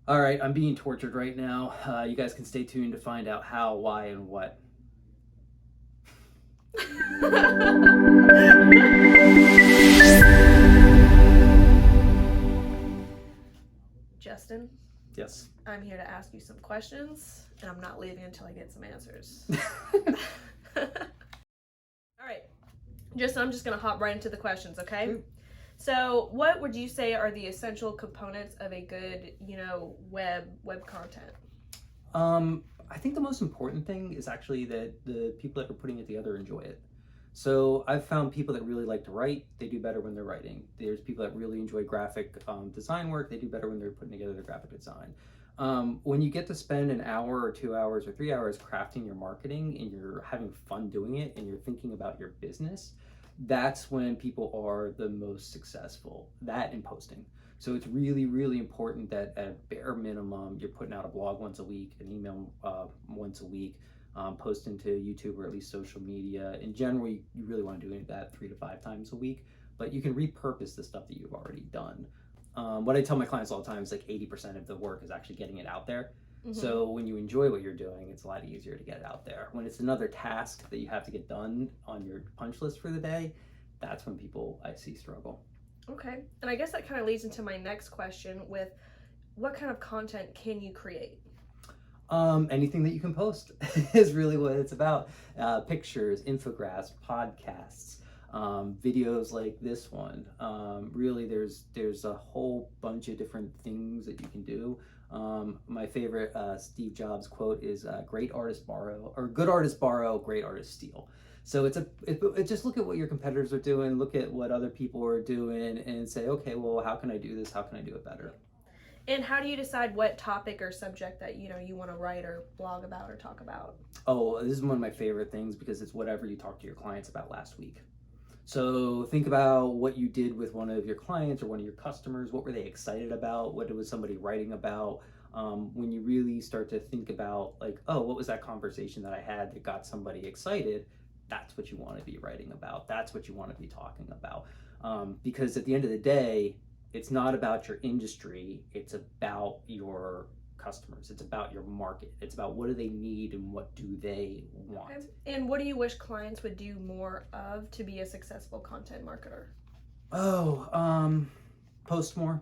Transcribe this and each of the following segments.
All right, I'm being tortured right now. You guys can stay tuned to find out how, why, and what. Justin, Yes. I'm here to ask you some questions, and I'm not leaving until I get some answers. All right, Justin, I'm just going to hop right into the questions, okay? Sure. So, what would you say are the essential components of a good, web content? I think the most important thing is actually that the people that are putting it together enjoy it. So I've found people that really like to write, they do better when they're writing. There's people that really enjoy graphic design work, they do better when they're putting together their graphic design. When you get to spend an hour or 2 hours or 3 hours crafting your marketing and you're having fun doing it and you're thinking about your business, that's when people are the most successful. That and posting. So it's really, really important that at bare minimum, you're putting out a blog once a week, an email once a week, post into YouTube or at least social media. In general, you really want to do that 3 to 5 times a week, but you can repurpose the stuff that you've already done. What I tell my clients all the time is like 80% of the work is actually getting it out there. Mm-hmm. So when you enjoy what you're doing, it's a lot easier to get it out there. When it's another task that you have to get done on your punch list for the day, that's when people I see struggle. Okay, and I guess that kind of leads into my next question with what kind of content can you create? Anything that you can post is really what it's about. Pictures, infographics, podcasts, videos like this one. Really, there's a whole bunch of different things that you can do. My favorite Steve Jobs quote is "Great artists borrow, or good artists borrow, great artists steal." So just look at what your competitors are doing, look at what other people are doing, and say, okay, well, how can I do this? How can I do it better? And how do you decide what topic or subject that you want to write or blog about or talk about? Oh, this is one of my favorite things because it's whatever you talked to your clients about last week. So think about what you did with one of your clients or one of your customers. What were they excited about? What was somebody writing about? When you really start to think about like, oh, what was that conversation that I had that got somebody excited? That's what you want to be writing about. That's what you want to be talking about. Because at the end of the day, it's not about your industry. It's about your customers. It's about your market. It's about what do they need and what do they want. Okay. And what do you wish clients would do more of to be a successful content marketer? Oh, post more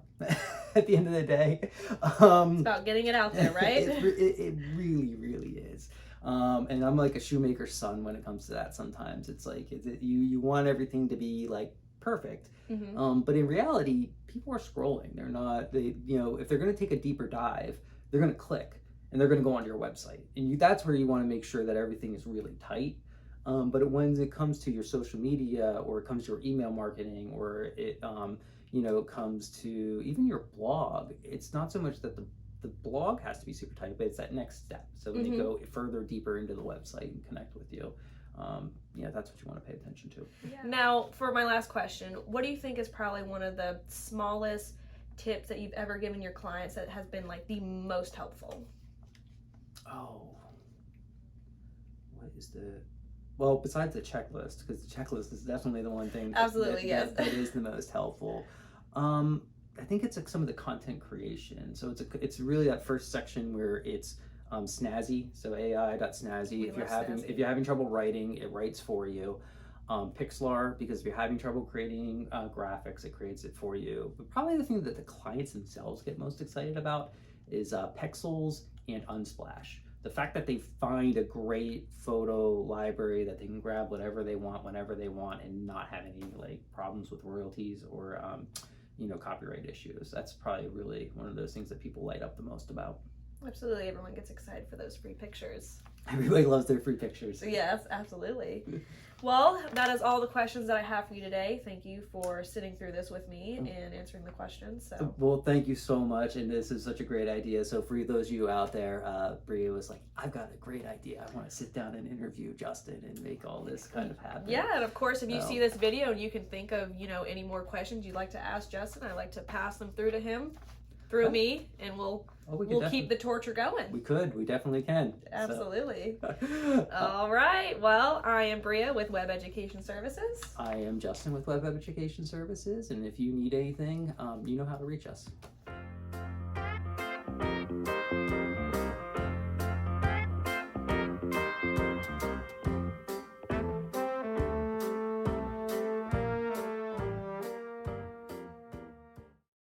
at the end of the day. It's about getting it out there, right? it really, really is. And I'm like a shoemaker's son when it comes to that sometimes. It's like you want everything to be like perfect. Mm-hmm. But in reality, people are scrolling. They're not, if they're going to take a deeper dive, they're going to click and they're going to go onto your website. And that's where you want to make sure that everything is really tight. But when it comes to your social media or it comes to your email marketing or it comes to even your blog, it's not so much that the blog has to be super tight, but it's that next step. So when they go further deeper into the website and connect with you, that's what you want to pay attention to. Yeah. Now, for my last question, what do you think is probably one of the smallest tips that you've ever given your clients that has been like the most helpful? Oh, what is well, besides the checklist, because the checklist is definitely the one thing Absolutely, yes. that is the most helpful. I think it's like some of the content creation. So it's really that first section where it's snazzy. So AI.snazzy. If you're having trouble writing, it writes for you. Pixlr, because if you're having trouble creating graphics, it creates it for you. But probably the thing that the clients themselves get most excited about is Pexels and Unsplash. The fact that they find a great photo library that they can grab whatever they want whenever they want and not have any like problems with royalties or copyright issues. That's probably really one of those things that people light up the most about. Absolutely, everyone gets excited for those free pictures. Everybody loves their free pictures. Yes, absolutely. Well, that is all the questions that I have for you today. Thank you for sitting through this with me and answering the questions. Well, thank you so much, and this is such a great idea. So for those of you out there, Bria was like, I've got a great idea. I want to sit down and interview Justin and make all this kind of happen. Yeah, and of course, if you see this video and you can think of, any more questions you'd like to ask Justin, I'd like to pass them through to him, through me, and we'll keep the torture going. We definitely can. Absolutely. All right. Well, I am Bria with Web Education Services. I am Justin with Web Education Services, and if you need anything, you know how to reach us.